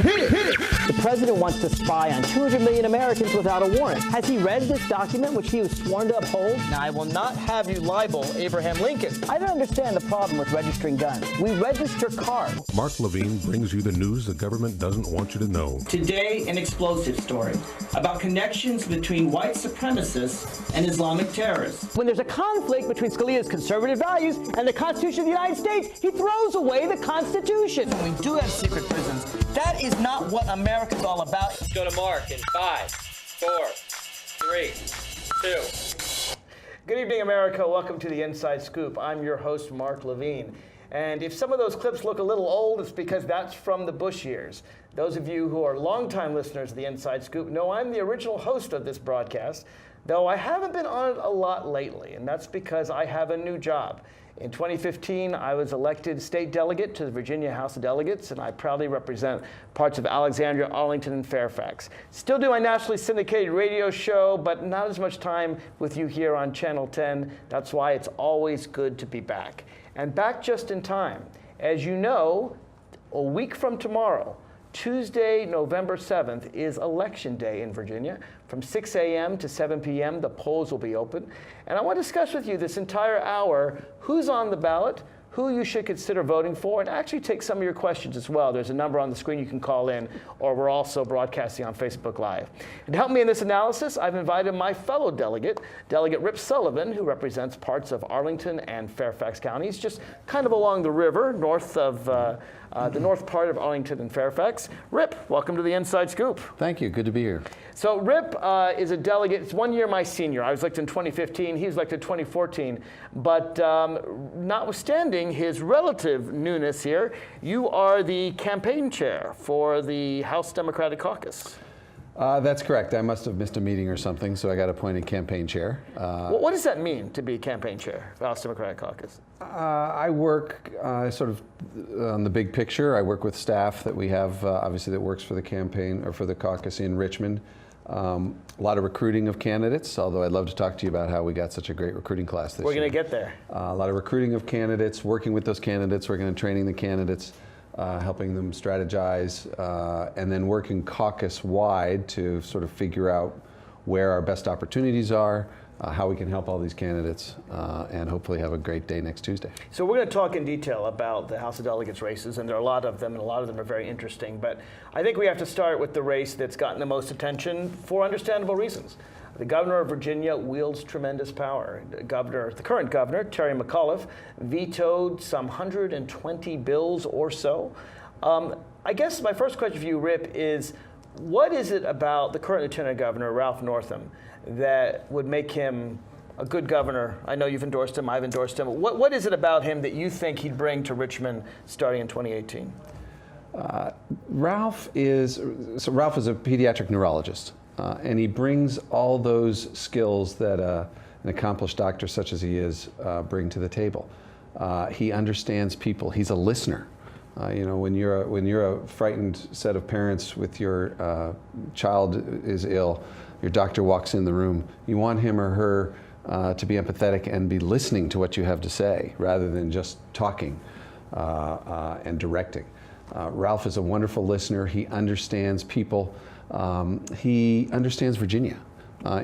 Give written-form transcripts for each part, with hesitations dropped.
The president wants to spy on 200 million Americans without a warrant. Has he read this document, which he was sworn to uphold? Now, I will not have you libel Abraham Lincoln. I don't understand the problem with registering guns. We register cars. Mark Levine brings you the news the government doesn't want you to know. Today, an explosive story about connections between white supremacists and Islamic terrorists. When there's a conflict between Scalia's conservative values and the Constitution of the United States, he throws away the Constitution. We do have secret prisons. That is not what America's all about. Let's go to Mark in 5, 4, 3, 2. Good evening, America. Welcome to the Inside Scoop. I'm your host, Mark Levine. And if some of those clips look a little old, it's because that's from the Bush years. Those of you who are longtime listeners of the Inside Scoop know I'm the original host of this broadcast, though I haven't been on it a lot lately, and that's because I have a new job. In 2015, I was elected state delegate to the Virginia House of Delegates, and I proudly represent parts of Alexandria, Arlington, and Fairfax. Still do my nationally syndicated radio show, but not as much time with you here on Channel 10. That's why it's always good to be back. And back just in time. As you know, a week from tomorrow, Tuesday, November 7th, is Election Day in Virginia. From 6 a.m. to 7 p.m., the polls will be open. And I want to discuss with you this entire hour who's on the ballot, who you should consider voting for, and actually take some of your questions as well. There's a number on the screen you can call in, or we're also broadcasting on Facebook Live. And to help me in this analysis, I've invited my fellow delegate, Delegate Rip Sullivan, who represents parts of Arlington and Fairfax counties, just kind of along the river, north of the north part of Arlington and Fairfax. Rip, welcome to the Inside Scoop. Thank you. Good to be here. So Rip is a delegate. It's 1 year my senior. I was elected in 2015. He was elected in 2014. But notwithstanding his relative newness here, you are the campaign chair for the House Democratic Caucus. That's correct. I must have missed a meeting or something, so I got appointed campaign chair. What does that mean to be campaign chair for the House Democratic Caucus? I work sort of on the big picture. I work with staff that we have, obviously, that works for the campaign or for the caucus in Richmond. A lot of recruiting of candidates, although I'd love to talk to you about how we got such a great recruiting class this year. We're going to get there. A lot of recruiting of candidates, working with those candidates, working on training the candidates, helping them strategize, and then working caucus-wide to sort of figure out where our best opportunities are, how we can help all these candidates, and hopefully have a great day next Tuesday. So we're going to talk in detail about the House of Delegates races, and there are a lot of them, and a lot of them are very interesting. But I think we have to start with the race that's gotten the most attention for understandable reasons. The governor of Virginia wields tremendous power. The current governor, Terry McAuliffe, vetoed some 120 bills or so. I guess my first question for you, Rip, is what is it about the current Lieutenant Governor, Ralph Northam, that would make him a good governor? I know you've endorsed him, I've endorsed him. What is it about him that you think he'd bring to Richmond starting in 2018? Ralph is a pediatric neurologist. And he brings all those skills that an accomplished doctor such as he is bring to the table. He understands people. He's a listener. When you're a frightened set of parents with your child is ill, your doctor walks in the room, you want him or her to be empathetic and be listening to what you have to say rather than just talking and directing. Ralph is a wonderful listener. He understands people. He understands Virginia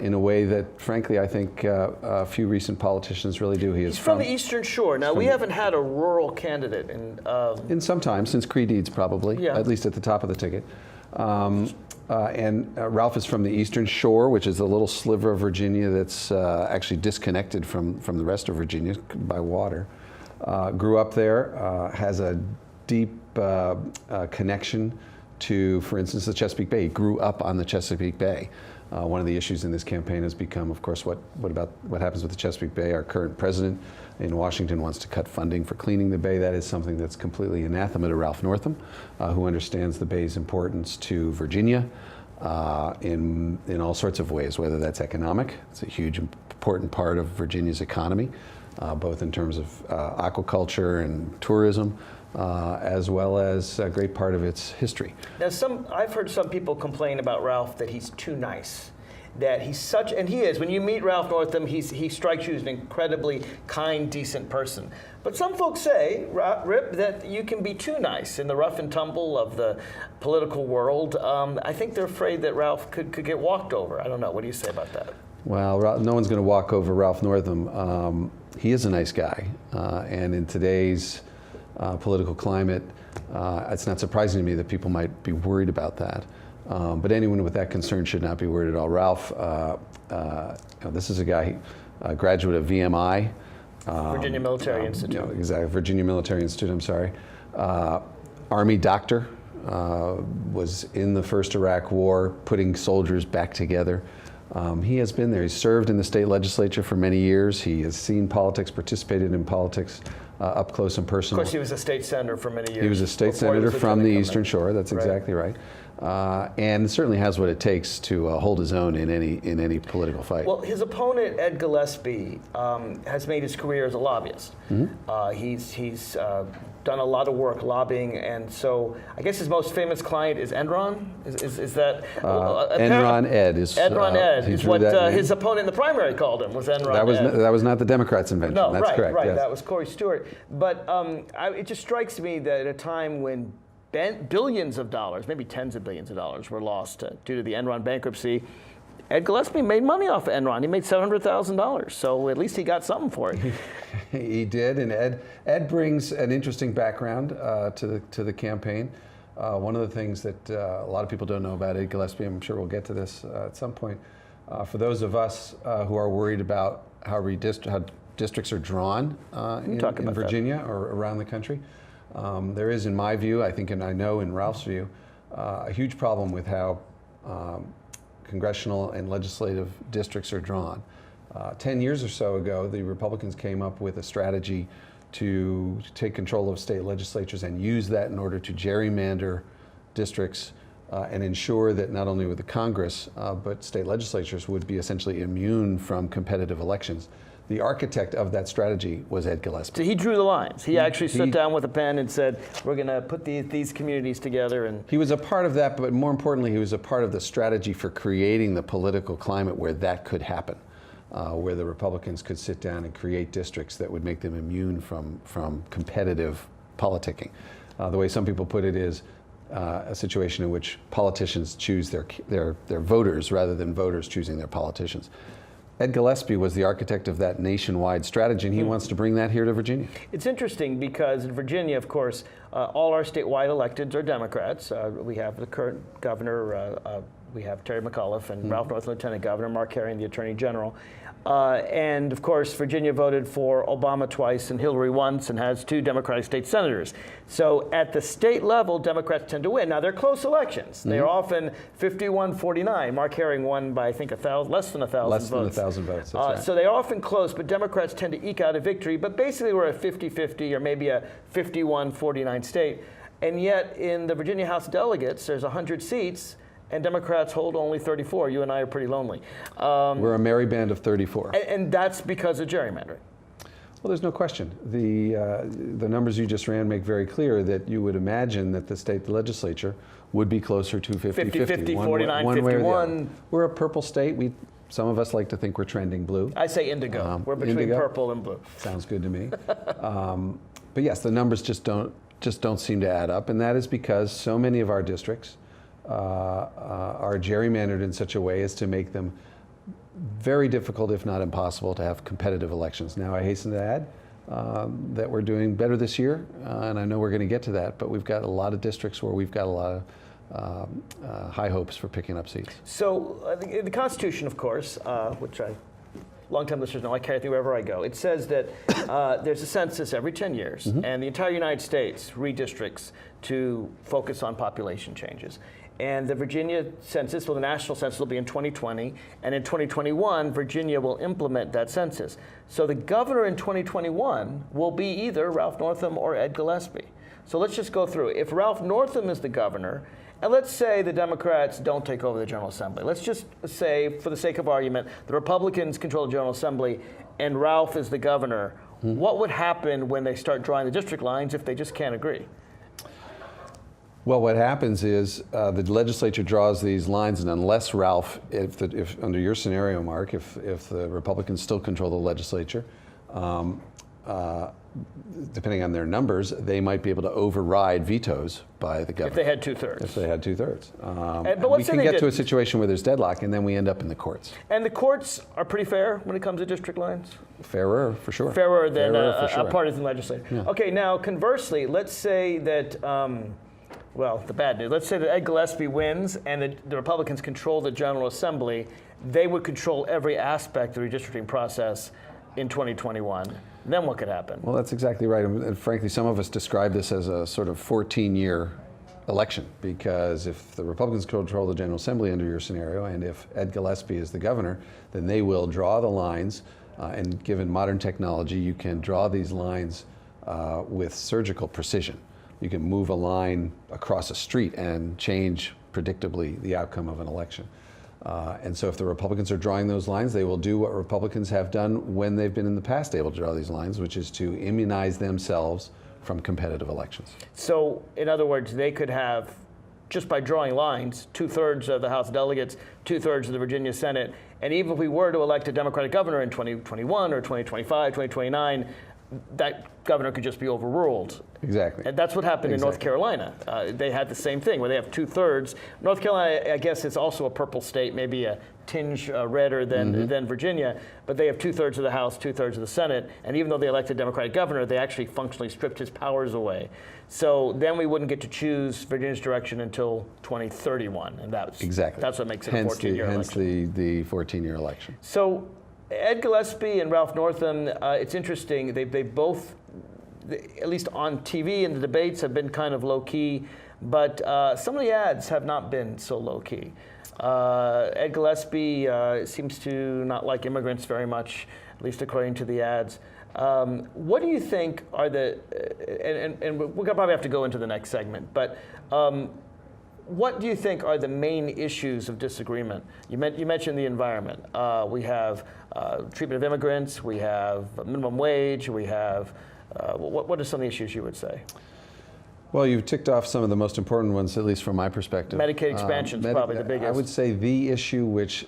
in a way that, frankly, I think a few recent politicians really do. He's from the Eastern Shore. Now, we haven't had a rural candidate in some time, since Creedeeds probably, yeah. At least at the top of the ticket. And Ralph is from the Eastern Shore, which is a little sliver of Virginia that's actually disconnected from the rest of Virginia by water. Grew up there, has a deep connection to, for instance, the Chesapeake Bay. He grew up on the Chesapeake Bay. One of the issues in this campaign has become, of course, what happens with the Chesapeake Bay? Our current president in Washington wants to cut funding for cleaning the bay. That is something that's completely anathema to Ralph Northam, who understands the bay's importance to Virginia in all sorts of ways, whether that's economic. It's a huge, important part of Virginia's economy, both in terms of aquaculture and tourism, as well as a great part of its history. Now, I've heard some people complain about Ralph that he's too nice. that he's such, and he is, when you meet Ralph Northam, he strikes you as an incredibly kind, decent person. But some folks say, Rip, that you can be too nice in the rough and tumble of the political world. I think they're afraid that Ralph could get walked over. I don't know. What do you say about that? Well, no one's going to walk over Ralph Northam. He is a nice guy. And in today's political climate, it's not surprising to me that people might be worried about that. But anyone with that concern should not be worried at all. Ralph, this is a guy, a graduate of VMI. Virginia Military Institute. Exactly, Virginia Military Institute, I'm sorry. Army doctor, was in the first Iraq War, putting soldiers back together. He has been there. He's served in the state legislature for many years. He has seen politics, participated in politics up close and personal. Of course, he was a state senator for many years. He was a state senator from the Eastern Shore. That's exactly right. And certainly has what it takes to hold his own in any political fight. Well, his opponent, Ed Gillespie, has made his career as a lobbyist. He's done a lot of work lobbying, and so I guess his most famous client is Enron. Is that Enron Ed is Enron Ed is what his opponent in the primary called him, was Enron Ed. That was not the Democrats' invention. No, that's correct. Right. Yes. That was Corey Stewart. But it just strikes me that at a time when billions of dollars, maybe tens of billions of dollars, were lost due to the Enron bankruptcy, Ed Gillespie made money off of Enron. He made $700,000, so at least he got something for it. He did, and Ed brings an interesting background to the campaign. One of the things that a lot of people don't know about Ed Gillespie, I'm sure we'll get to this at some point, for those of us who are worried about how districts are drawn in Virginia or around the country, there is, in my view, I think, and I know in Ralph's view, a huge problem with how congressional and legislative districts are drawn. 10 years or so ago, the Republicans came up with a strategy to take control of state legislatures and use that in order to gerrymander districts and ensure that not only would the Congress, but state legislatures would be essentially immune from competitive elections. The architect of that strategy was Ed Gillespie. So he drew the lines. He actually sat down with a pen and said, we're going to put these communities together. And he was a part of that, but more importantly, he was a part of the strategy for creating the political climate where that could happen, where the Republicans could sit down and create districts that would make them immune from competitive politicking. The way some people put it is a situation in which politicians choose their voters rather than voters choosing their politicians. Ed Gillespie was the architect of that nationwide strategy, and he wants to bring that here to Virginia. It's interesting because in Virginia, of course, all our statewide electeds are Democrats. We have the current governor, we have Terry McAuliffe, and Ralph Northam, Lieutenant Governor, Mark Herring, the Attorney General. And of course, Virginia voted for Obama twice and Hillary once and has 2 Democratic state senators. So at the state level, Democrats tend to win. Now, they're close elections. They are often 51-49. Mark Herring won by, I think, less than 1,000 votes. Less than 1,000 votes, that's right. So they're often close, but Democrats tend to eke out a victory. But basically, we're a 50-50 or maybe a 51-49 state. And yet, in the Virginia House of Delegates, there's 100 seats, and Democrats hold only 34. You and I are pretty lonely. We're a merry band of 34. And that's because of gerrymandering. Well, there's no question. The numbers you just ran make very clear that you would imagine that the state legislature would be closer to 50-50. 50-50, 49-51. We're a purple state. Some of us like to think we're trending blue. I say indigo. We're between indigo? purple and blue. Sounds good to me. But yes, the numbers just don't seem to add up, and that is because so many of our districts are gerrymandered in such a way as to make them very difficult, if not impossible, to have competitive elections. Now, I hasten to add that we're doing better this year, and I know we're going to get to that, but we've got a lot of districts where we've got a lot of high hopes for picking up seats. So the Constitution, of course, which longtime listeners know I carry through wherever I go, it says that there's a census every 10 years, and the entire United States redistricts to focus on population changes. And the Virginia census, well, the national census will be in 2020, and in 2021, Virginia will implement that census. So the governor in 2021 will be either Ralph Northam or Ed Gillespie. So let's just go through. If Ralph Northam is the governor, and let's say the Democrats don't take over the General Assembly. Let's just say, for the sake of argument, the Republicans control the General Assembly and Ralph is the governor. What would happen when they start drawing the district lines if they just can't agree? Well, what happens is the legislature draws these lines, and unless, Ralph, if under your scenario, Mark, if the Republicans still control the legislature, depending on their numbers, they might be able to override vetoes by the governor. If they had 2/3. If they had 2/3. But we can get to a situation where there's deadlock, and then we end up in the courts. And the courts are pretty fair when it comes to district lines? Fairer, for sure. Fairer than for sure. a partisan legislature. Yeah. Okay, now conversely, let's say that, well, the bad news, let's say that Ed Gillespie wins and the Republicans control the General Assembly. They would control every aspect of the redistricting process in 2021. Then what could happen? Well, that's exactly right. And frankly, some of us describe this as a sort of 14-year election, because if the Republicans control the General Assembly under your scenario, and if Ed Gillespie is the governor, then they will draw the lines. And given modern technology, you can draw these lines with surgical precision. You can move a line across a street and change predictably the outcome of an election. And so if the Republicans are drawing those lines, they will do what Republicans have done when they've been in the past able to draw these lines, which is to immunize themselves from competitive elections. So, in other words, they could have, just by drawing lines, 2/3 of the House of Delegates, 2/3 of the Virginia Senate, and even if we were to elect a Democratic governor in 2021 or 2025, 2029, that governor could just be overruled. Exactly. And that's what happened in North Carolina. They had the same thing where they have 2/3. North Carolina, I guess, is also a purple state, maybe a tinge redder than Virginia, but they have 2/3 of the House, 2/3 of the Senate, and even though they elected a Democratic governor, they actually functionally stripped his powers away. So then we wouldn't get to choose Virginia's direction until 2031, and that's what makes it a 14-year election. Hence the 14-year election. So Ed Gillespie and Ralph Northam, it's interesting. They both, at least on TV in the debates, have been kind of low-key, but some of the ads have not been so low-key. Ed Gillespie seems to not like immigrants very much, at least according to the ads. What do you think are the, and we'll probably have to go into the next segment, but what do you think are the main issues of disagreement? You mentioned the environment. We have treatment of immigrants, we have minimum wage, we have, what are some of the issues you would say? Well, you've ticked off some of the most important ones, at least from my perspective. Medicaid expansion is probably the biggest. I would say the issue which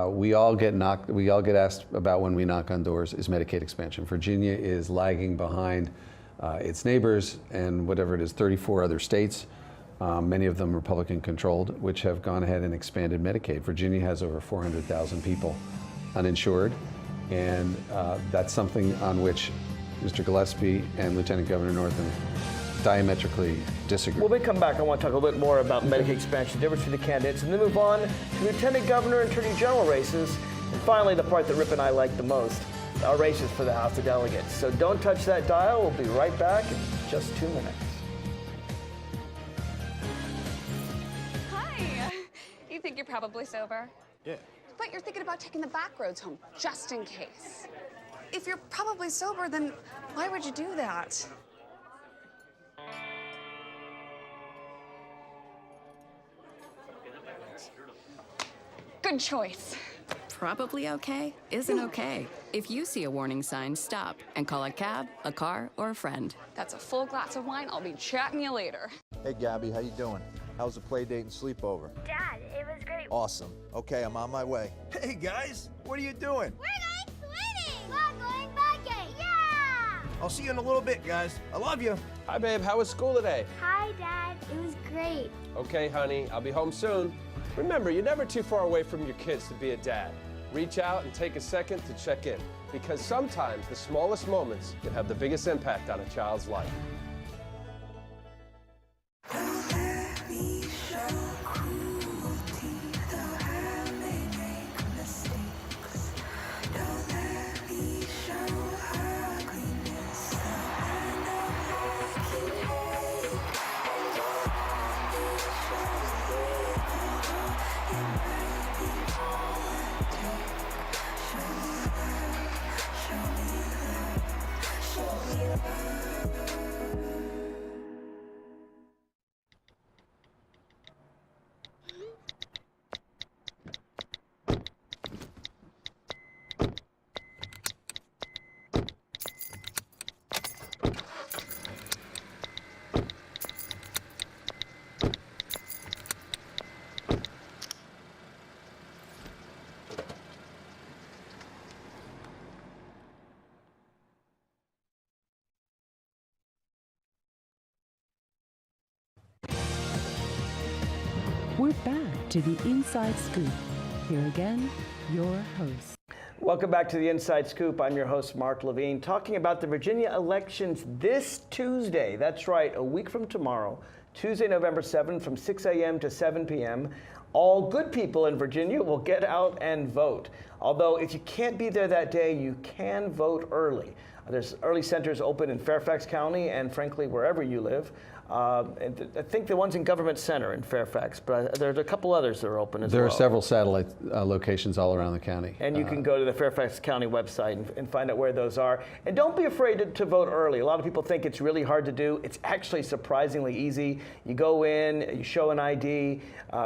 we all get asked about when we knock on doors is Medicaid expansion. Virginia is lagging behind its neighbors and whatever it is, 34 other states, many of them Republican controlled, which have gone ahead and expanded Medicaid. Virginia has over 400,000 people uninsured, and that's something on which Mr. Gillespie and Lieutenant Governor Northam diametrically disagree. When we come back, I want to talk a little bit more about Medicaid expansion, the difference between the candidates, and then move on to Lieutenant Governor and Attorney General races, and finally the part that Rip and I like the most, our races for the House of Delegates. So don't touch that dial. We'll be right back in just 2 minutes. Hi. You think you're probably sober? Yeah. But you're thinking about taking the back roads home, just in case. If you're probably sober, then why would you do that? Good choice. Probably okay isn't okay. If you see a warning sign, stop and call a cab, a car, or a friend. That's a full glass of wine. I'll be chatting you later. Hey, Gabby, how you doing? How was the play date and sleepover? Dad, it was great. Awesome. Okay, I'm on my way. Hey, guys, what are you doing? We're going swimming. We're going biking. Yeah! I'll see you in a little bit, guys. I love you. Hi, babe. How was school today? Hi, Dad. It was great. Okay, honey. I'll be home soon. Remember, you're never too far away from your kids to be a dad. Reach out and take a second to check in, because sometimes the smallest moments can have the biggest impact on a child's life. We're back to the Inside Scoop. Here again, your host. Welcome back to the Inside Scoop. I'm your host, Mark Levine, talking about the Virginia elections this Tuesday. That's right, a week from tomorrow, Tuesday, November 7th, from 6 a.m. to 7 p.m. All good people in Virginia will get out and vote. Although if you can't be there that day, you can vote early. There's early centers open in Fairfax County and, frankly, wherever you live. And I think the one's in Government Center in Fairfax, but there's a couple others that are open as well. There are several satellite locations all around the county. And you can go to the Fairfax County website and find out where those are. And don't be afraid to vote early. A lot of people think it's really hard to do. It's actually surprisingly easy. You go in, you show an ID.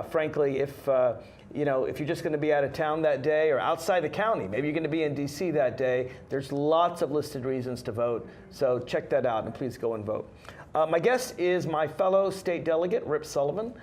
Frankly, if you're just going to be out of town that day or outside the county, maybe you're going to be in D.C. that day, there's lots of listed reasons to vote. So check that out and please go and vote. My guest is my fellow state delegate, Rip Sullivan,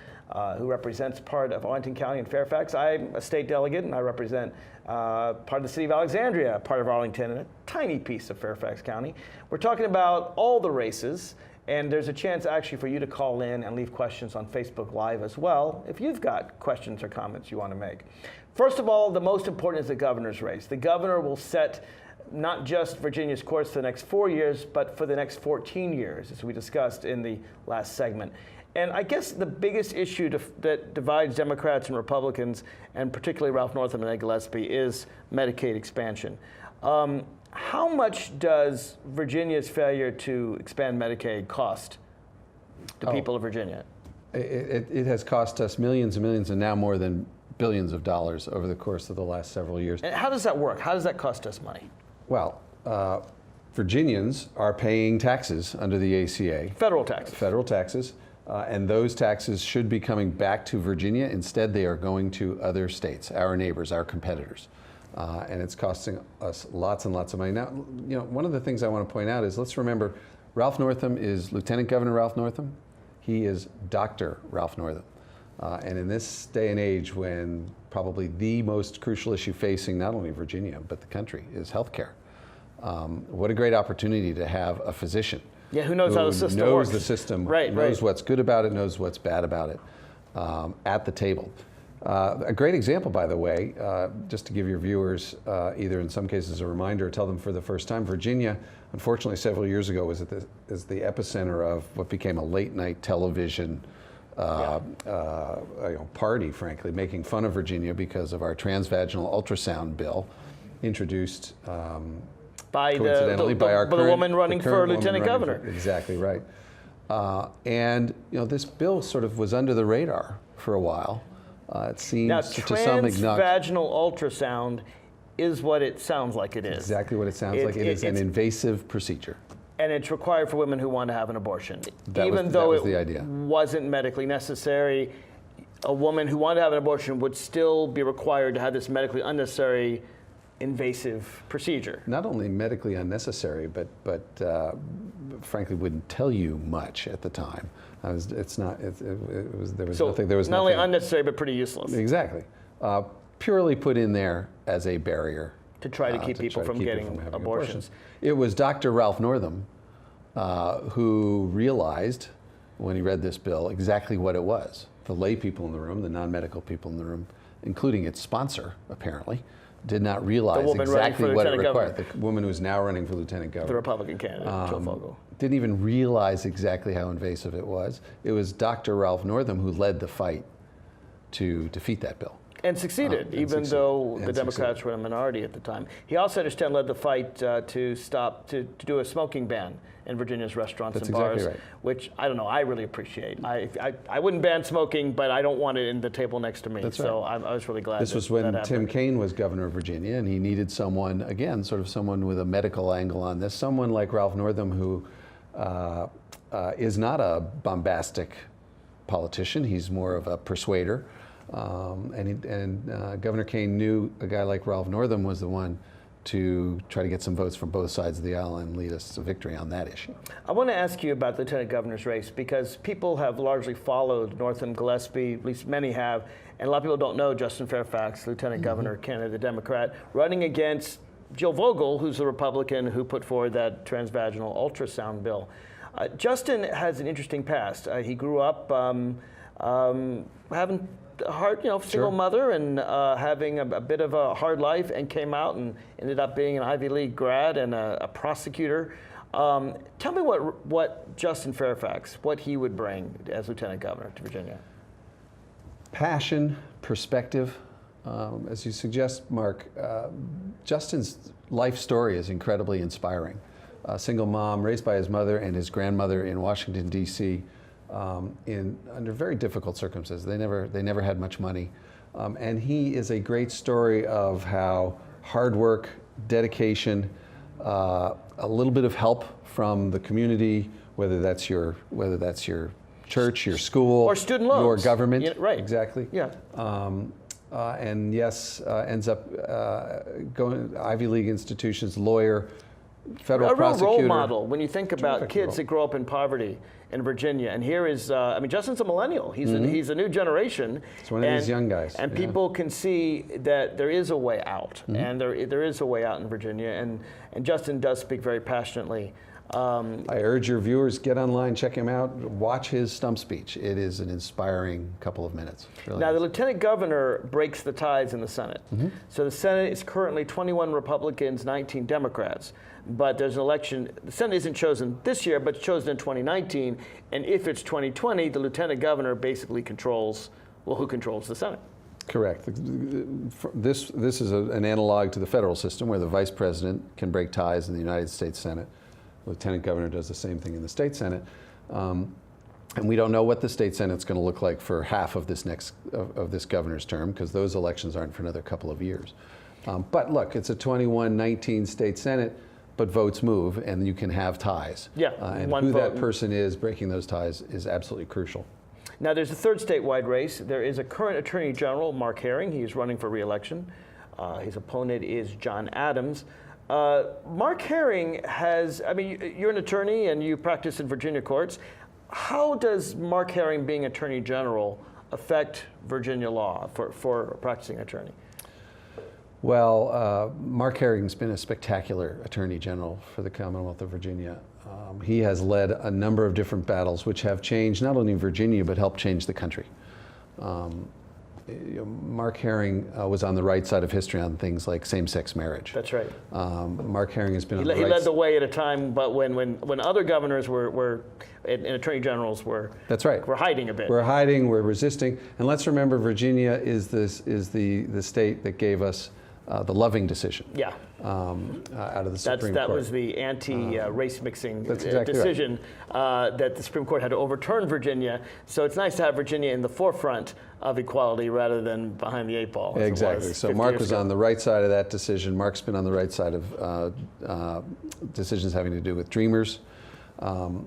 who represents part of Arlington County and Fairfax. I'm a state delegate, and I represent part of the city of Alexandria, part of Arlington, and a tiny piece of Fairfax County. We're talking about all the races, and there's a chance actually for you to call in and leave questions on Facebook Live as well, if you've got questions or comments you want to make. First of all, the most important is the governor's race. The governor will set not just Virginia's course for the next 4 years, but for the next 14 years, as we discussed in the last segment. And I guess the biggest issue that divides Democrats and Republicans, and particularly Ralph Northam and Ed Gillespie, is Medicaid expansion. How much does Virginia's failure to expand Medicaid cost the people of Virginia? It has cost us millions and millions, and now more than billions of dollars over the course of the last several years. And how does that work? How does that cost us money? Well, Virginians are paying taxes under the ACA. Federal taxes. Federal taxes. And those taxes should be coming back to Virginia. Instead, they are going to other states, our neighbors, our competitors. And it's costing us lots and lots of money. Now, one of the things I want to point out is, let's remember, Ralph Northam is Lieutenant Governor Ralph Northam. He is Dr. Ralph Northam. And in this day and age, when probably the most crucial issue facing not only Virginia, but the country is healthcare, what a great opportunity to have a physician. Yeah, who knows how the system works. Knows the system, right, knows what's good about it, knows what's bad about it, at the table. A great example, by the way, just to give your viewers either in some cases a reminder or tell them for the first time, Virginia, unfortunately several years ago, was the epicenter of what became a late night television party, frankly, making fun of Virginia because of our transvaginal ultrasound bill introduced by the woman running for lieutenant governor. Exactly right. And this bill sort of was under the radar for a while. It seems now, to some transvaginal ultrasound is what it sounds like it is. Exactly what it sounds like. It is an invasive procedure. And it's required for women who want to have an abortion. Even though it wasn't medically necessary, a woman who wanted to have an abortion would still be required to have this medically unnecessary invasive procedure. Not only medically unnecessary, but frankly wouldn't tell you much at the time. There was not nothing. Only unnecessary, but pretty useless. Exactly. Purely put in there as a barrier to try to keep people from getting abortions. It was Dr. Ralph Northam who realized when he read this bill exactly what it was. The lay people in the room, the non-medical people in the room, including its sponsor, apparently, did not realize exactly what it required. The woman who is now running for lieutenant governor. The Republican candidate, Joe Fogel. Didn't even realize exactly how invasive it was. It was Dr. Ralph Northam who led the fight to defeat that bill. And succeeded, even though the Democrats were in a minority at the time. He also, I understand, led the fight to do a smoking ban in Virginia's restaurants and bars, exactly right. Which, I don't know, I really appreciate. I wouldn't ban smoking, but I don't want it in the table next to me. That's so right. I was really glad This was when Tim Kaine was governor of Virginia, and he needed someone, again, sort of someone with a medical angle on this, someone like Ralph Northam who is not a bombastic politician. He's more of a persuader. Governor Kaine knew a guy like Ralph Northam was the one to try to get some votes from both sides of the aisle and lead us to victory on that issue. I want to ask you about the lieutenant governor's race because people have largely followed Northam, Gillespie, at least many have, and a lot of people don't know Justin Fairfax, lieutenant governor, candidate, the Democrat, running against Jill Vogel, who's the Republican who put forward that transvaginal ultrasound bill. Justin has an interesting past. He grew up having a hard, single mother and having a bit of a hard life, and came out and ended up being an Ivy League grad and a prosecutor. Tell me what Justin Fairfax, what he would bring as lieutenant governor to Virginia. Passion, perspective. As you suggest, Mark, Justin's life story is incredibly inspiring. A single mom raised by his mother and his grandmother in Washington, D.C. Under very difficult circumstances. They never had much money. And he is a great story of how hard work, dedication, a little bit of help from the community, whether that's your church, your school, or student loans, your government, right? Exactly. Yeah. And yes, ends up going to Ivy League institutions, lawyer, federal prosecutor. A real role model when you think about kids that grow up in poverty in Virginia. And here is, Justin's a millennial. He's a new generation. It's one of these young guys. And people can see that there is a way out, and there is a way out in Virginia. And Justin does speak very passionately. I urge your viewers, get online, check him out, watch his stump speech. It is an inspiring couple of minutes. Really now, the lieutenant governor breaks the ties in the Senate. So the Senate is currently 21 Republicans, 19 Democrats. But there's an election. The Senate isn't chosen this year, but it's chosen in 2019. And if it's 2020, the lieutenant governor basically controls, who controls the Senate? Correct. This is an analog to the federal system where the vice president can break ties in the United States Senate. Lieutenant governor does the same thing in the state Senate. And we don't know what the state Senate's going to look like for half of this governor's term, because those elections aren't for another couple of years. But look, it's a 21-19 state Senate, but votes move, and you can have ties. Yeah, and who that person is breaking those ties is absolutely crucial. Now, there's a third statewide race. There is a current Attorney General, Mark Herring. He is running for re-election. His opponent is John Adams. Mark Herring has, you're an attorney and you practice in Virginia courts. How does Mark Herring being Attorney General affect Virginia law for a practicing attorney? Well, Mark Herring's been a spectacular Attorney General for the Commonwealth of Virginia. He has led a number of different battles which have changed not only Virginia, but helped change the country. Mark Herring was on the right side of history on things like same-sex marriage. That's right. Mark Herring has been on the right side. He led the way at a time, but when other governors and attorney generals were hiding a bit. We're hiding, we're resisting. And let's remember, Virginia is the state that gave us the Loving decision. Yeah. Out of the Supreme Court. That was the anti-race mixing right. decision that the Supreme Court had to overturn Virginia. So it's nice to have Virginia in the forefront of equality rather than behind the eight ball. Exactly. So Mark was on the right side of that decision. Mark's been on the right side of decisions having to do with Dreamers.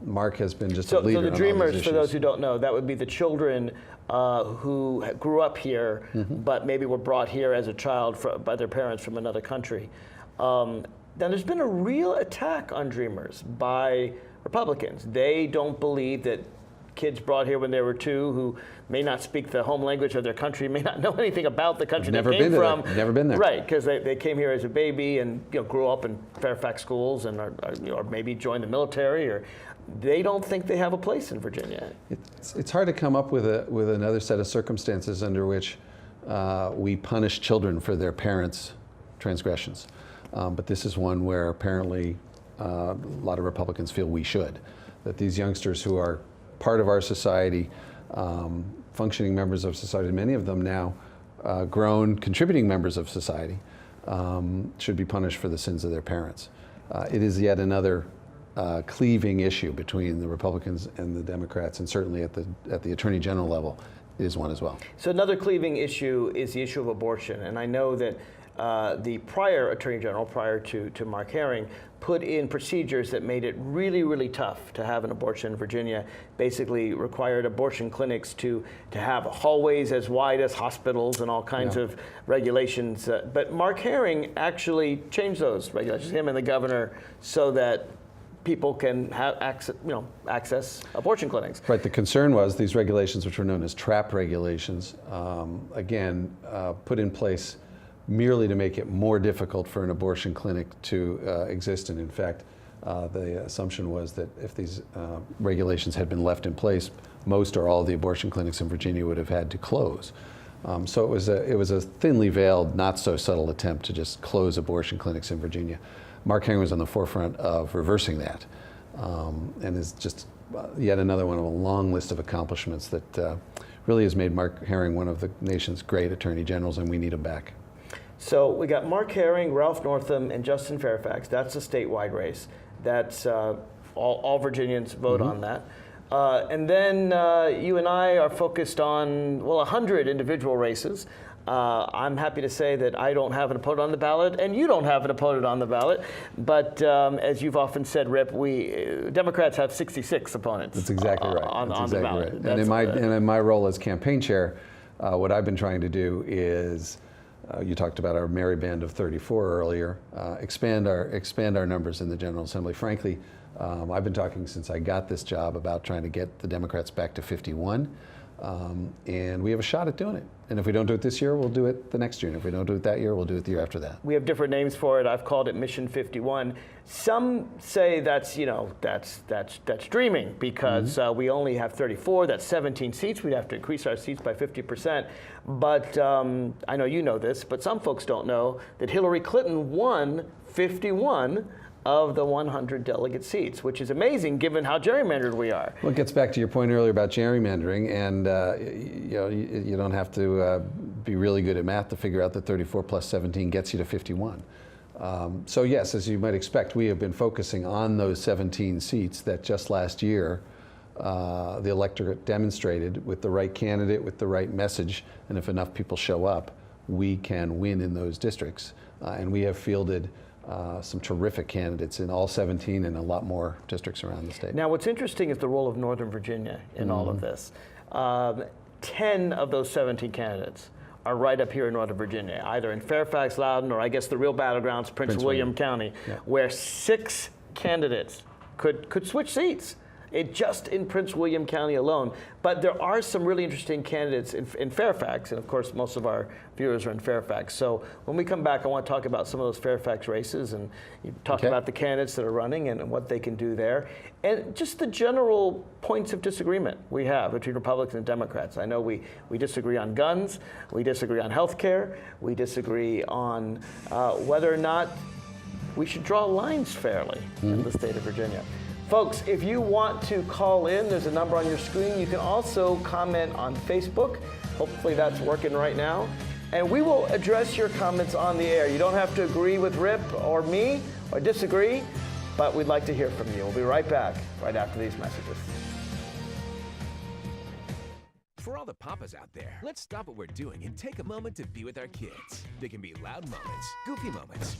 Mark has been just a leader. So the Dreamers, for those who don't know, that would be the children who grew up here, but maybe were brought here as a child by their parents from another country. Then there's been a real attack on Dreamers by Republicans. They don't believe that kids brought here when they were 2 who may not speak the home language of their country, may not know anything about the country they came from. Never been there. Right, because they came here as a baby and grew up in Fairfax schools and or maybe joined the military, or they don't think they have a place in Virginia. It's hard to come up with another set of circumstances under which we punish children for their parents' transgressions. But this is one where apparently a lot of Republicans feel we should. That these youngsters who are part of our society, functioning members of society, many of them now grown, contributing members of society, should be punished for the sins of their parents. It is yet another cleaving issue between the Republicans and the Democrats, and certainly at the Attorney General level is one as well. So another cleaving issue is the issue of abortion, and I know that the prior Attorney General, prior to Mark Herring, put in procedures that made it really, really tough to have an abortion in Virginia. Basically required abortion clinics to have hallways as wide as hospitals and all kinds of regulations. But Mark Herring actually changed those regulations, him and the governor, so that people can have access abortion clinics. Right. The concern was these regulations, which were known as TRAP regulations, put in place merely to make it more difficult for an abortion clinic to exist. And in fact, the assumption was that if these regulations had been left in place, most or all of the abortion clinics in Virginia would have had to close. So it was a thinly veiled, not so subtle attempt to just close abortion clinics in Virginia. Mark Herring was on the forefront of reversing that, and is just yet another one of a long list of accomplishments that really has made Mark Herring one of the nation's great attorney generals, and we need him back. So we got Mark Herring, Ralph Northam, and Justin Fairfax. That's a statewide race. That's all Virginians vote on that. And then you and I are focused on, well, 100 individual races. I'm happy to say that I don't have an opponent on the ballot, and you don't have an opponent on the ballot. But as you've often said, Rip, we Democrats have 66 opponents. That's exactly right. On That's the exactly ballot. right. And in my role as campaign chair, what I've been trying to do is, you talked about our merry band of 34 earlier, expand our numbers in the General Assembly. Frankly, I've been talking since I got this job about trying to get the Democrats back to 51, and we have a shot at doing it. And if we don't do it this year, we'll do it the next year. And if we don't do it that year, we'll do it the year after that. We have different names for it. I've called it Mission 51. Some say that's dreaming because we only have 34. That's 17 seats. We'd have to increase our seats by 50%. But I know you know this, but some folks don't know that Hillary Clinton won 51 of the 100 delegate seats, which is amazing given how gerrymandered we are. Well, it gets back to your point earlier about gerrymandering, and you don't have to be really good at math to figure out that 34 plus 17 gets you to 51. So yes, as you might expect, we have been focusing on those 17 seats that just last year the electorate demonstrated with the right candidate, with the right message, and if enough people show up, we can win in those districts. And we have fielded some terrific candidates in all 17 and a lot more districts around the state. Now, what's interesting is the role of Northern Virginia in all of this. 10 of those 17 candidates are right up here in Northern Virginia, either in Fairfax, Loudoun, or I guess the real battlegrounds, Prince William County, where 6 candidates could switch seats. Just in Prince William County alone. But there are some really interesting candidates in Fairfax, and of course most of our viewers are in Fairfax. So when we come back, I want to talk about some of those Fairfax races, and you talk about the candidates that are running and what they can do there, and just the general points of disagreement we have between Republicans and Democrats. I know we disagree on guns, we disagree on health care, we disagree on whether or not we should draw lines fairly in the state of Virginia. Folks, if you want to call in, there's a number on your screen. You can also comment on Facebook. Hopefully that's working right now. And we will address your comments on the air. You don't have to agree with Rip or me or disagree, but we'd like to hear from you. We'll be right back right after these messages. For all the papas out there, let's stop what we're doing and take a moment to be with our kids. They can be loud moments, goofy moments,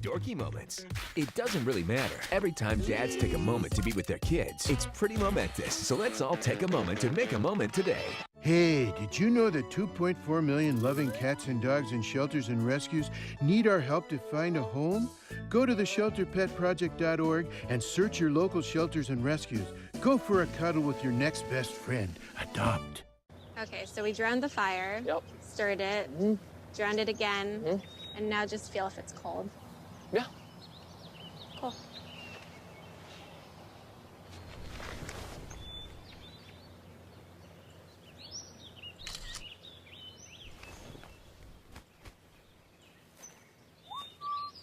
dorky moments. It doesn't really matter. Every time dads take a moment to be with their kids, it's pretty momentous. So let's all take a moment to make a moment today. Hey, did you know that 2.4 million loving cats and dogs in shelters and rescues need our help to find a home? Go to theshelterpetproject.org and search your local shelters and rescues. Go for a cuddle with your next best friend. Adopt. Okay, so we drowned the fire, stirred it, drowned it again, and now just feel if it's cold. Yeah. Cool.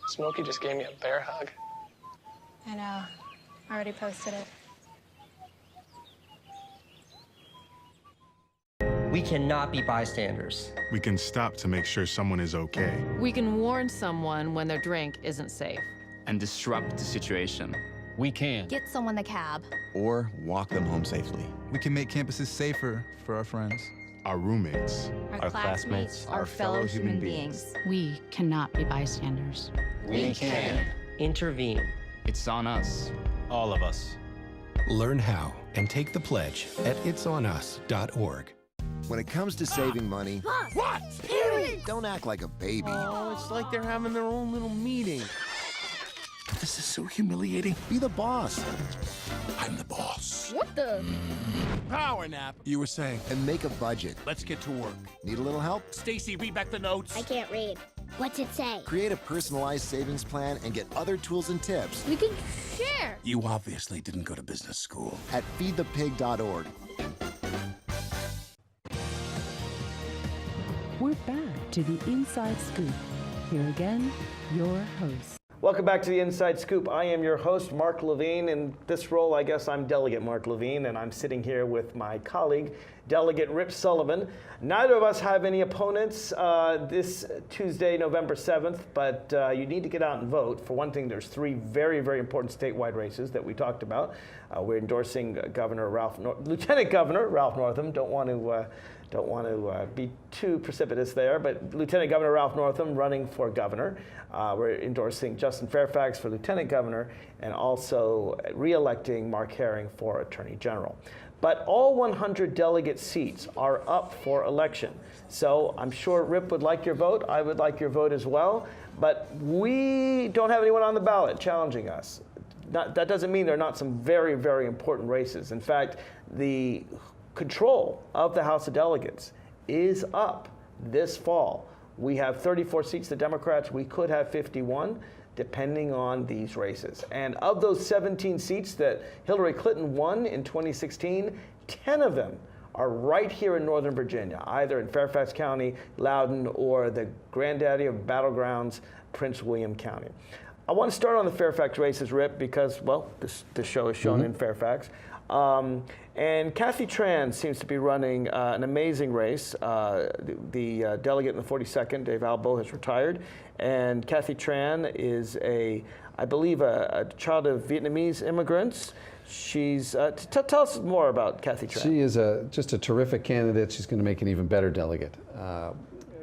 Smokey just gave me a bear hug. I know. Already posted it. We cannot be bystanders. We can stop to make sure someone is okay. We can warn someone when their drink isn't safe. And disrupt the situation. We can. Get someone the cab. Or walk them home safely. We can make campuses safer for our friends. Our roommates. Our classmates. Our fellow human beings. We cannot be bystanders. We can. Intervene. It's on us. All of us. Learn how and take the pledge at itsonus.org. When it comes to saving money, What? don't act like a baby. Oh, it's like they're having their own little meeting. This is so humiliating. Be the boss. I'm the boss. What the? Power nap. You were saying. And make a budget. Let's get to work. Need a little help? Stacy, read back the notes. I can't read. What's it say? Create a personalized savings plan and get other tools and tips. We can share. You obviously didn't go to business school. At feedthepig.org. We're back to the Inside Scoop. Here again, your host. Welcome back to the Inside Scoop. I am your host, Mark Levine. In this role, I guess I'm Delegate Mark Levine, and I'm sitting here with my colleague, Delegate Rip Sullivan. Neither of us have any opponents this Tuesday, November 7th, but you need to get out and vote. For one thing, there's 3 very, very important statewide races that we talked about. We're endorsing Lieutenant Governor Ralph Northam. Don't want to be too precipitous there, but Lieutenant Governor Ralph Northam running for governor. We're endorsing Justin Fairfax for lieutenant governor and also re-electing Mark Herring for attorney general. But all 100 delegate seats are up for election. So I'm sure Rip would like your vote. I would like your vote as well. But we don't have anyone on the ballot challenging us. That doesn't mean there are not some very, very important races. In fact, the control of the House of Delegates is up this fall. We have 34 seats, the Democrats. We could have 51, depending on these races. And of those 17 seats that Hillary Clinton won in 2016, 10 of them are right here in Northern Virginia, either in Fairfax County, Loudoun, or the granddaddy of battlegrounds, Prince William County. I want to start on the Fairfax races, Rip, because, well, this show is shown in Fairfax. And Kathy Tran seems to be running an amazing race. The delegate in the 42nd, Dave Albo, has retired. And Kathy Tran is I believe, a child of Vietnamese immigrants. She's, tell us more about Kathy Tran. She is just a terrific candidate. She's going to make an even better delegate.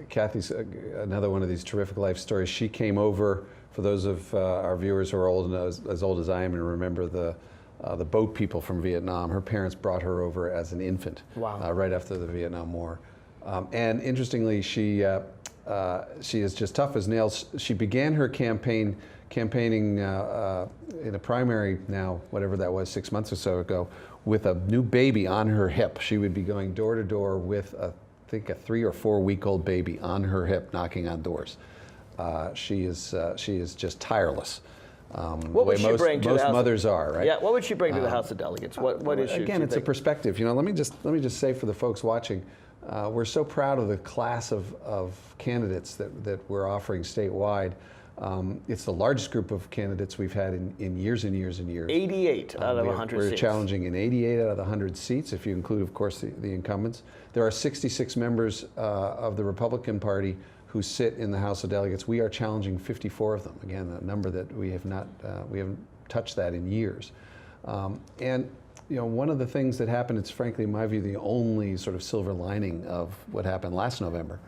Kathy's another one of these terrific life stories. She came over, for those of our viewers who are old and as old as I am and remember the boat people from Vietnam. Her parents brought her over as an infant, right after the Vietnam War. And interestingly, she is just tough as nails. She began her campaigning in a primary now, whatever that was, 6 months or so ago, with a new baby on her hip. She would be going door to door with, I think, a 3 or 4 week old baby on her hip, knocking on doors. She is just tireless. What would she bring to the House? Most mothers are, right? Yeah. What would she bring to the House of Delegates? What issues? Again, it's a perspective. You know, let me just say for the folks watching, we're so proud of the class of candidates that we're offering statewide. It's the largest group of candidates we've had in years and years and years. 88 out of 100 seats. We're challenging in 88 out of the 100 seats, if you include, of course, the incumbents. There are 66 members of the Republican Party who sit in the House of Delegates. We are challenging 54 of them. Again, a number that we haven't touched that in years. And you know, one of the things that happened, it's frankly, in my view, the only sort of silver lining of what happened last November,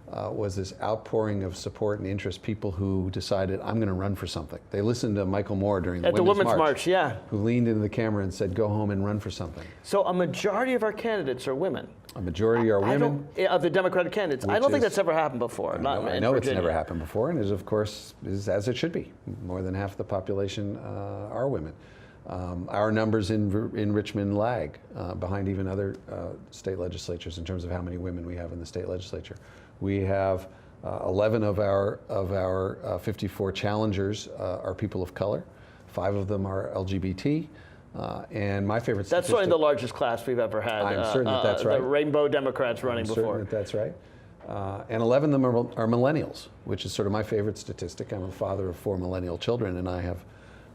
was this outpouring of support and interest. People who decided, I'm going to run for something. They listened to Michael Moore during the Women's March, yeah, who leaned into the camera and said, go home and run for something. So a majority of our candidates are women. A majority are women. Of the Democratic candidates. I don't think that's ever happened before. I know it's never happened before, and it, of course, is as it should be. More than half the population are women. Our numbers in Richmond lag behind even other state legislatures in terms of how many women we have in the state legislature. We have 11 of our 54 challengers are people of color. 5 of them are LGBT. And my favorite statistic, that's certainly the largest class we've ever had. I'm certain that's right. The Rainbow Democrats running before. Certain that's right. And 11 of them are millennials, which is sort of my favorite statistic. I'm a father of 4 millennial children, and I have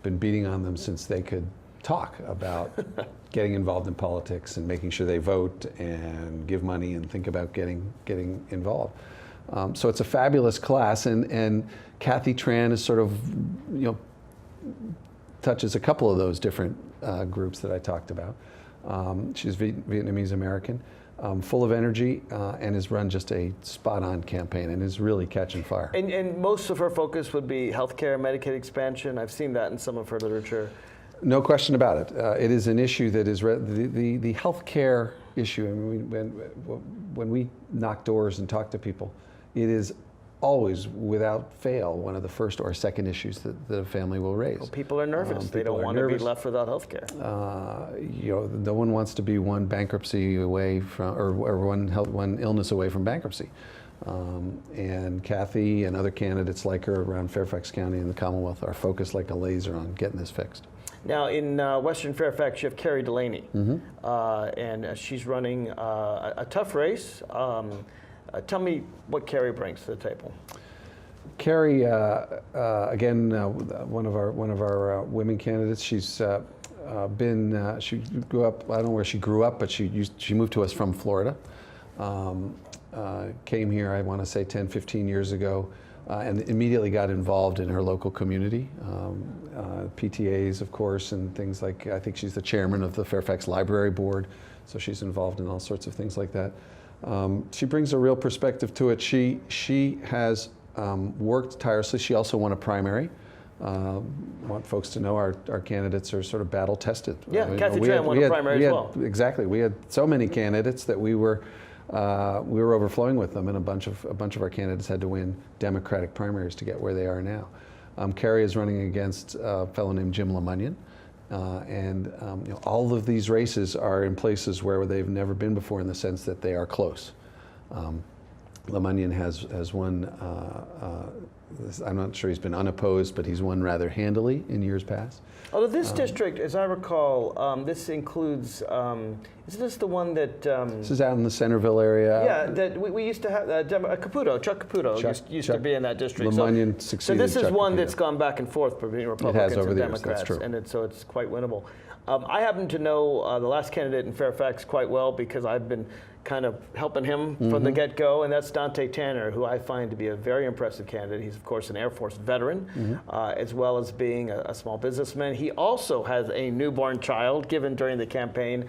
been beating on them since they could talk about getting involved in politics and making sure they vote and give money and think about getting involved. So it's a fabulous class, and Kathy Tran is sort of, you know, touches a couple of those different groups that I talked about. She's Vietnamese American, full of energy, and has run just a spot-on campaign and is really catching fire. And most of her focus would be healthcare, Medicaid expansion. I've seen that in some of her literature. No question about it. It is an issue that is the healthcare issue. I mean, when we knock doors and talk to people, it is always, without fail, one of the first or second issues that a family will raise. Well, people are nervous. They don't want to be left without health care. You know, no one wants to be one bankruptcy away from, or one illness away from bankruptcy. And Kathy and other candidates like her around Fairfax County and the Commonwealth are focused like a laser on getting this fixed. Now, in Western Fairfax, you have Carrie Delaney, and she's running a tough race. Tell me what Carrie brings to the table. Carrie, again, one of our women candidates. She's she grew up. I don't know where she grew up, but she moved to us from Florida. Came here, I want to say 10, 15 years ago, and immediately got involved in her local community, PTAs, of course, and things like. I think she's the chairman of the Fairfax Library Board, so she's involved in all sorts of things like that. She brings a real perspective to it. She has worked tirelessly. She also won a primary. Want folks to know our candidates are sort of battle tested. Yeah, Kathy Tran won a primary as well. Exactly. We had so many candidates that we were overflowing with them, and a bunch of our candidates had to win Democratic primaries to get where they are now. Carrie is running against a fellow named Jim LeMunyon, and all of these races are in places where they've never been before, in the sense that they are close. LeMunyon has won. I'm not sure he's been unopposed, but he's won rather handily in years past. Although this district, as I recall, this includes, isn't this the one that... this is out in the Centerville area. Yeah, that we used to have, Chuck Caputo used to be in that district. LeMunyon succeeded So this is Chuck one Caputo. that's gone back and forth between Republicans over and the years, Democrats, that's true. and so it's quite winnable. I happen to know the last candidate in Fairfax quite well because I've been kind of helping him from the get-go, and that's Dante Tanner, who I find to be a very impressive candidate. He's, of course, an Air Force veteran, as well as being a small businessman. He also has a newborn child given during the campaign.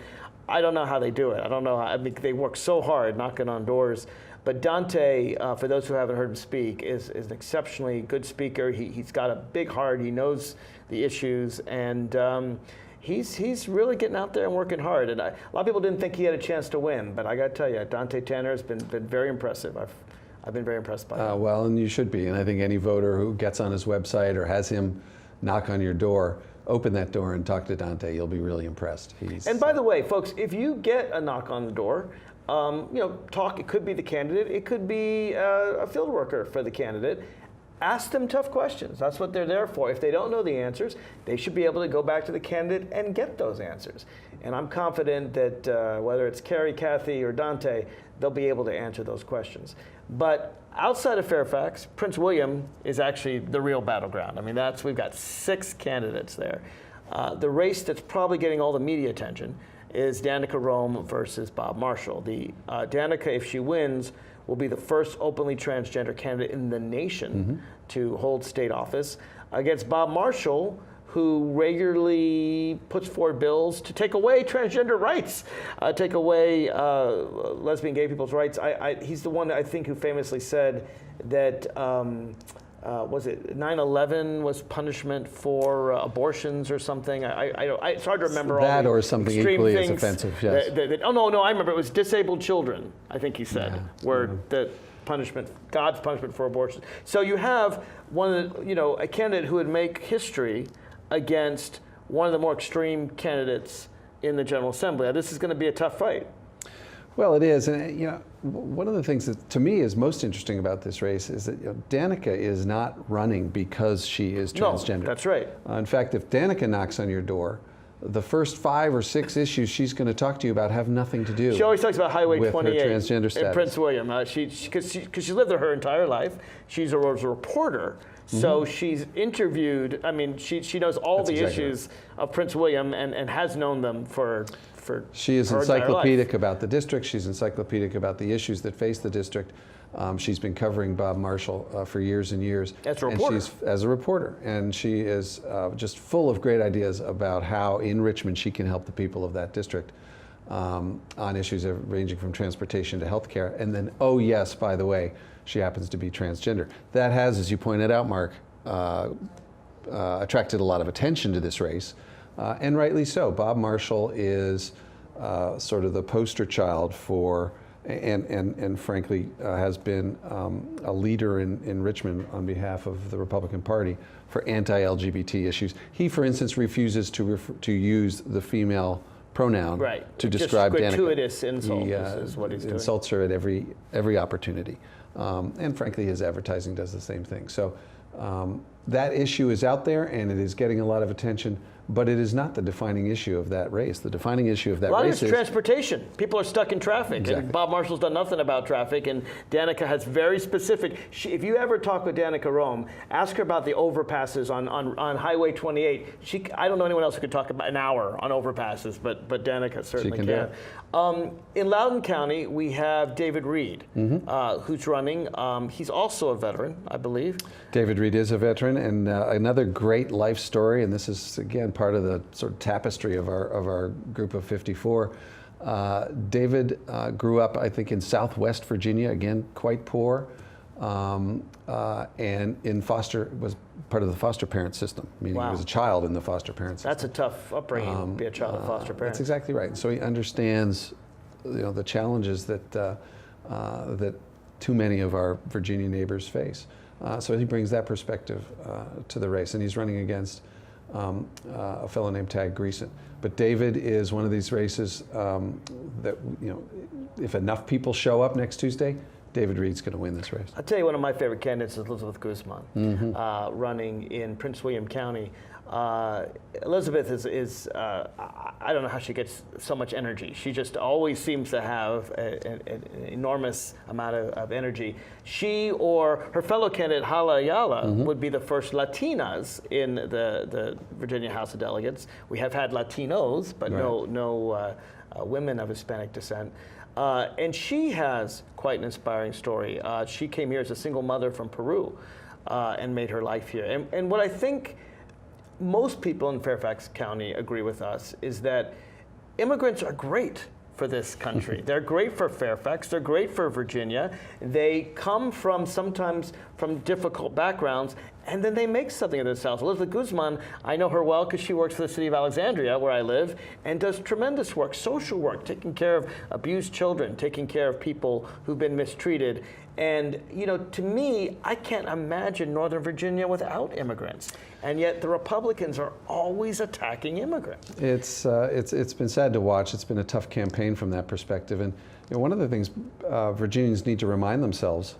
I don't know how they do it. I don't know how, I mean, they work so hard knocking on doors. But Dante, for those who haven't heard him speak, is an exceptionally good speaker. He's got a big heart. He knows the issues, and he's really getting out there and working hard. And a lot of people didn't think he had a chance to win, but I got to tell you, Dante Tanner has been very impressive. I've been very impressed by him. Well, and you should be. And I think any voter who gets on his website or has him knock on your door, open that door and talk to Dante. You'll be really impressed. And by the way, folks, if you get a knock on the door, talk. It could be the candidate. It could be a field worker for the candidate. Ask them tough questions. That's what they're there for. If they don't know the answers, they should be able to go back to the candidate and get those answers. And I'm confident that whether it's Carrie, Kathy, or Dante, they'll be able to answer those questions. But outside of Fairfax, Prince William is actually the real battleground. I mean, we've got 6 candidates there. The race that's probably getting all the media attention is Danica Rome versus Bob Marshall. Danica, if she wins, will be the first openly transgender candidate in the nation to hold state office, against Bob Marshall, who regularly puts forward bills to take away transgender rights, take away lesbian, gay people's rights. He's the one, I think, who famously said that, was it 9/11 was punishment for abortions or something? It's hard to remember all that the or something extreme equally as things offensive. Yes. No, I remember it was disabled children, I think he said, the punishment, God's punishment for abortion. So you have a candidate who would make history against one of the more extreme candidates in the General Assembly. Now, this is going to be a tough fight. Well, it is, and one of the things that to me is most interesting about this race is that Danica is not running because she is transgender. No, that's right. In fact, if Danica knocks on your door, the first 5 or 6 issues she's going to talk to you about have nothing to do. She always talks about Highway with 28 her transgender status. in Prince William. Because she lived there her entire life. She's a reporter. So she's interviewed, I mean, she knows all the issues of Prince William and has known them for She is her entire encyclopedic life. about the district. She's encyclopedic about the issues that face the district. She's been covering Bob Marshall for years and years. As a reporter. As a reporter. And she is just full of great ideas about how in Richmond she can help the people of that district on issues ranging from transportation to healthcare. And then, oh yes, by the way, she happens to be transgender. That has, as you pointed out, Mark, attracted a lot of attention to this race, and rightly so. Bob Marshall is sort of the poster child for, and frankly, has been a leader in Richmond on behalf of the Republican Party for anti-LGBT issues. He, for instance, refuses to use the female pronoun to describe Danica. Just gratuitous insult is what he's doing. Insults her at every opportunity. And frankly, his advertising does the same thing. So that issue is out there, and it is getting a lot of attention. but it is not the defining issue of that race. The defining issue of that race race is transportation. People are stuck in traffic, Exactly. and Bob Marshall's done nothing about traffic, and Danica has very specific. If you ever talk with Danica Rome, ask her about the overpasses on Highway 28. I don't know anyone else who could talk about an hour on overpasses, but Danica certainly can do it. In Loudoun County, we have David Reed, Mm-hmm. who's running. He's also a veteran, I believe. David Reed is a veteran, and another great life story, and this is, again, part of the sort of tapestry of our group of 54. David grew up, I think, in Southwest Virginia, again, quite poor, and was part of the foster parent system, meaning he was a child in the foster parent system. That's a tough upbringing, to be a child of foster parents. That's exactly right. So he understands, the challenges that too many of our Virginia neighbors face. So he brings that perspective to the race, and he's running against a fellow named Tag Greason. But David is one of these races that, if enough people show up next Tuesday, David Reed's going to win this race. I'll tell you, one of my favorite candidates is Elizabeth Guzman, Mm-hmm. running in Prince William County. Elizabeth is I don't know how she gets so much energy. She just always seems to have an enormous amount of energy. She or her fellow candidate, Hala Ayala, would be the first Latinas in the Virginia House of Delegates. We have had Latinos, but no women of Hispanic descent. And she has quite an inspiring story. She came here as a single mother from Peru and made her life here. And what I think most people in Fairfax County agree with us is that immigrants are great for this country. They're great for Fairfax. They're great for Virginia. They come sometimes from difficult backgrounds, and then they make something of themselves. Elizabeth Guzman, I know her well because she works for the city of Alexandria, where I live, and does tremendous work, social work, taking care of abused children, taking care of people who've been mistreated. And, to me, I can't imagine Northern Virginia without immigrants. And yet the Republicans are always attacking immigrants. It's been sad to watch. It's been a tough campaign from that perspective. And one of the things Virginians need to remind themselves,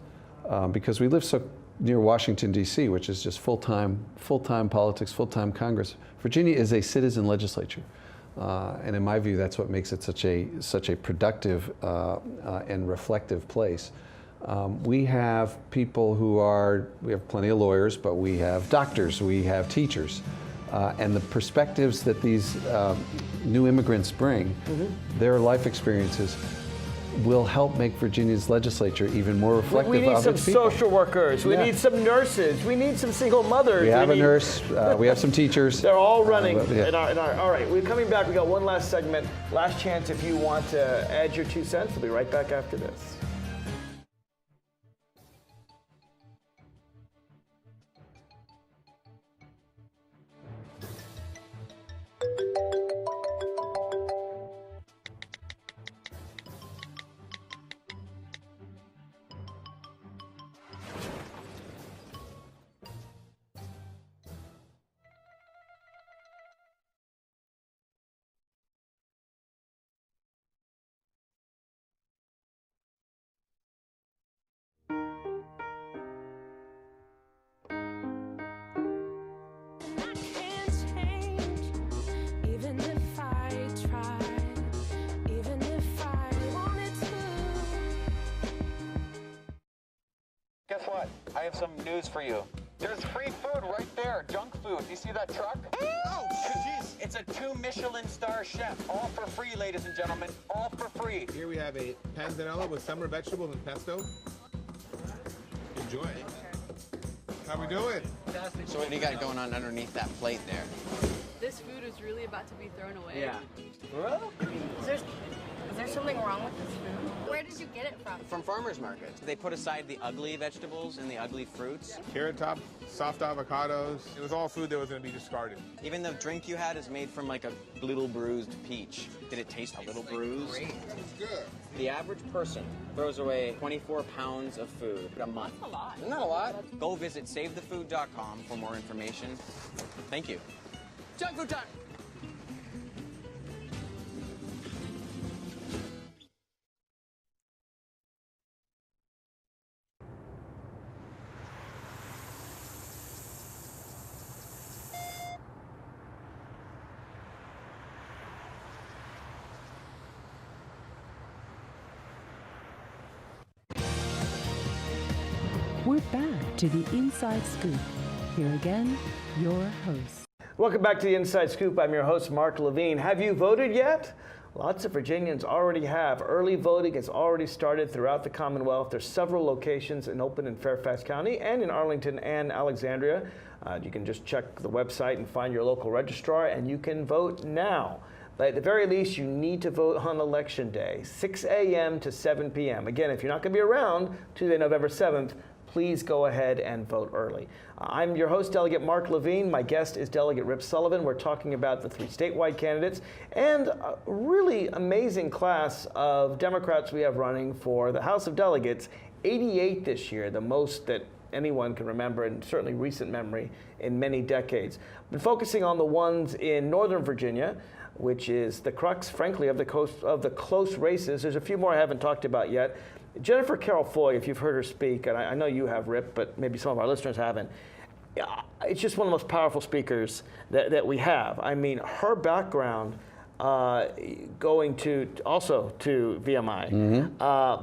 because we live so near Washington, D.C., which is just full-time politics, full-time Congress. Virginia is a citizen legislature. And in my view, that's what makes it such a productive and reflective place. We have people we have plenty of lawyers, but we have doctors, we have teachers. And the perspectives that these new immigrants bring, their life experiences, will help make Virginia's legislature even more reflective we need of some its people. social workers. We need some nurses. We need some single mothers. We have a nurse. We have some teachers. They're all running. Yeah. All right, we're coming back. We got one last segment. Last chance if you want to add your 2 cents. We'll be right back after this. Guess what? I have some news for you. There's free food right there, junk food. You see that truck? Oh, jeez. It's a 2 Michelin star chef. All for free, ladies and gentlemen. All for free. Here we have a panzanella with summer vegetables and pesto. Enjoy. How we doing? Fantastic. So what do you got going on underneath that plate there? This food is really about to be thrown away. Yeah. Is there something wrong with this food? Where did you get it from? From farmers markets. They put aside the ugly vegetables and the ugly fruits. Carrot top, soft avocados. It was all food that was going to be discarded. Even the drink you had is made from like a little bruised peach. Did it taste a little bruised? Great. It's good. The average person throws away 24 pounds of food a month. That's a lot. Isn't that a lot? Go visit savethefood.com for more information. Thank you. Junk food time! We're back to the Inside Scoop. Here again, your host. Welcome back to the Inside Scoop. I'm your host, Mark Levine. Have you voted yet? Lots of Virginians already have. Early voting has already started throughout the Commonwealth. There's several locations open in Fairfax County and in Arlington and Alexandria. You can just check the website and find your local registrar, and you can vote now. But at the very least, you need to vote on Election Day, 6 a.m. to 7 p.m. Again, if you're not going to be around Tuesday, November 7th, please go ahead and vote early. I'm your host, Delegate Mark Levine. My guest is Delegate Rip Sullivan. We're talking about the 3 statewide candidates and a really amazing class of Democrats we have running for the House of Delegates, 88 this year, the most that anyone can remember, and certainly recent memory in many decades. Been focusing on the ones in Northern Virginia, which is the crux, frankly, of the close races. There's a few more I haven't talked about yet. Jennifer Carroll Foy, if you've heard her speak, and I know you have, Rip, but maybe some of our listeners haven't, it's just one of the most powerful speakers that we have. I mean, her background going also to VMI,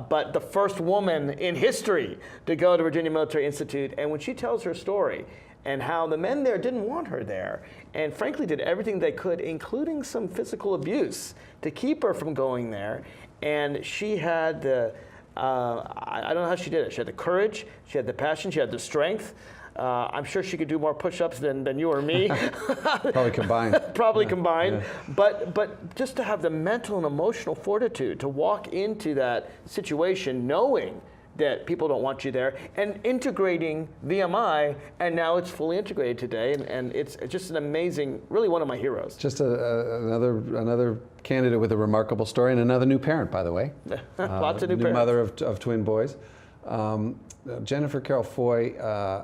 but the first woman in history to go to Virginia Military Institute, and when she tells her story and how the men there didn't want her there, and frankly did everything they could, including some physical abuse, to keep her from going there, and she had the I don't know how she did it. She had the courage, she had the passion, she had the strength. I'm sure she could do more push-ups than you or me. Probably combined. Probably combined. Yeah. But just to have the mental and emotional fortitude to walk into that situation knowing that people don't want you there, and integrating VMI, and now it's fully integrated today, and it's just an amazing, really one of my heroes. Just another candidate with a remarkable story, and another new parent, by the way. Lots of new parents. Mother of twin boys. Jennifer Carroll Foy,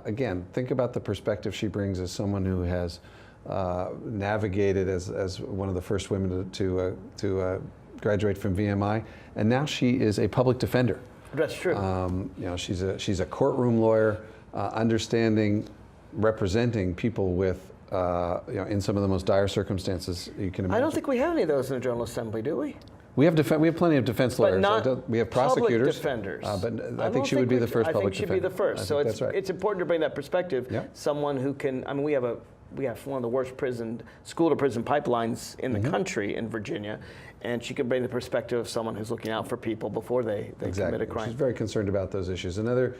again, think about the perspective she brings as someone who has navigated as one of the first women to graduate from VMI, and now she is a public defender. That's true. She's a courtroom lawyer, understanding, representing people with, in some of the most dire circumstances you can imagine. I don't think we have any of those in the General Assembly, do we? We have plenty of defense lawyers. But not we have prosecutors. Public defenders. But I think she would be the first public defender. I think she'd be the first. So it's important to bring that perspective. Yep. Someone who can. I mean, we have one of the worst school-to-prison pipelines in the country in Virginia, and she can bring the perspective of someone who's looking out for people before they commit a crime. She's very concerned about those issues. Another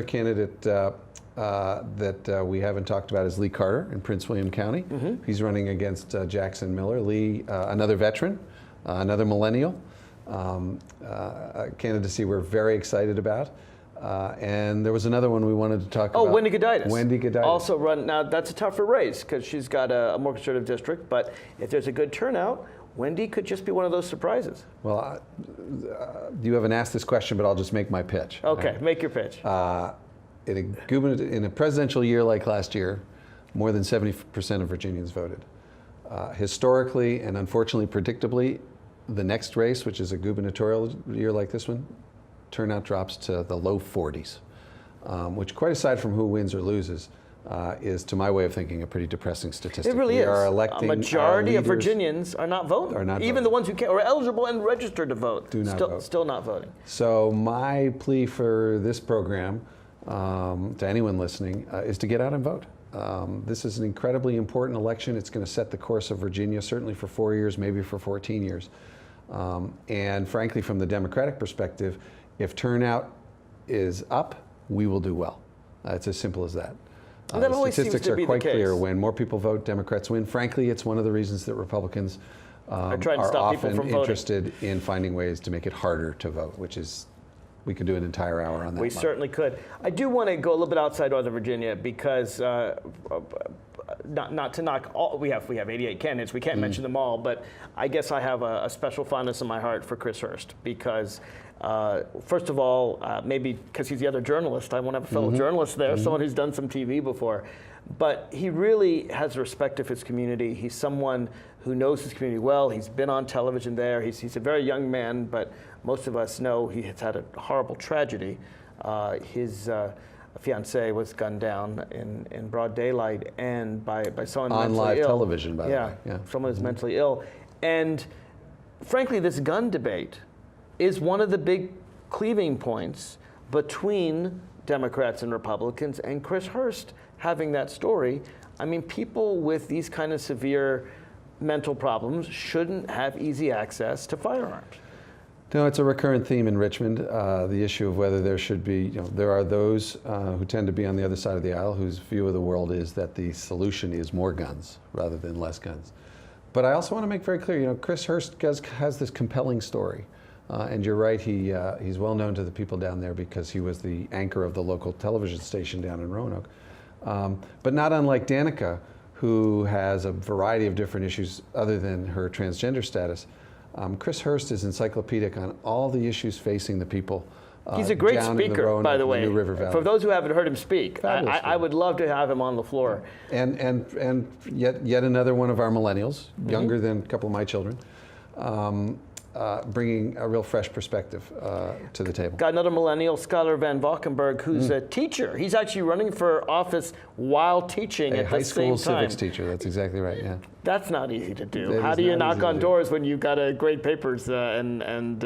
candidate that we haven't talked about is Lee Carter in Prince William County. He's running against Jackson Miller. Lee, another veteran, another millennial, a candidacy we're very excited about. And there was another one we wanted to talk about. Oh, Wendy Goditis. Wendy Goditis. Also run, now that's a tougher race because she's got a more conservative district, but if there's a good turnout, Wendy could just be one of those surprises. Well, you haven't asked this question, but I'll just make my pitch. Okay, right? Make your pitch. In a presidential year like last year, more than 70% of Virginians voted. Historically and unfortunately predictably, the next race, which is a gubernatorial year like this one, turnout drops to the low 40s, which, quite aside from who wins or loses, is, to my way of thinking, a pretty depressing statistic. It really we is. Are electing a majority of Virginians are not voting. Even the ones who are eligible and registered to vote. Still not voting. So my plea for this program, to anyone listening, is to get out and vote. This is an incredibly important election. It's going to set the course of Virginia, certainly for 4 years, maybe for 14 years. And frankly, from the Democratic perspective, if turnout is up, we will do well. It's as simple as that. That the always statistics seems to be are quite the case. clear. When more people vote, Democrats win. Frankly, it's one of the reasons that Republicans are often interested in finding ways to make it harder to vote, which is, we could do an entire hour on that. We certainly could. I do want to go a little bit outside Northern Virginia because not to knock all, we have 88 candidates. We can't mention them all, but I guess I have a special fondness in my heart for Chris Hurst because, first of all, maybe because he's the other journalist, I want to have a fellow journalist there, someone who's done some TV before. But he really has respect of his community. He's someone who knows his community well. He's been on television there. He's a very young man, but most of us know he has had a horrible tragedy. His fiancée was gunned down in broad daylight and by someone on mentally live ill. television, by the way. Yeah, someone who's mentally ill. And frankly, this gun debate is one of the big cleaving points between Democrats and Republicans, and Chris Hurst having that story. I mean, people with these kind of severe mental problems shouldn't have easy access to firearms. No, it's a recurrent theme in Richmond, the issue of whether there should be, there are those who tend to be on the other side of the aisle whose view of the world is that the solution is more guns rather than less guns. But I also want to make very clear, Chris Hurst has this compelling story. And you're right, he's well known to the people down there because he was the anchor of the local television station down in Roanoke. But not unlike Danica, who has a variety of different issues other than her transgender status, Chris Hurst is encyclopedic on all the issues facing the people. He's a great speaker, by the way. New River Valley. For those who haven't heard him speak, I would love to have him on the floor. And yet another one of our millennials, younger than a couple of my children, bringing a real fresh perspective to the table. Got another millennial, Skylar Van Valkenburg, who's a teacher. He's actually running for office while teaching at the same time. A high school civics teacher, that's exactly right, yeah. That's not easy to do. How do you knock on doors when you've got to grade papers and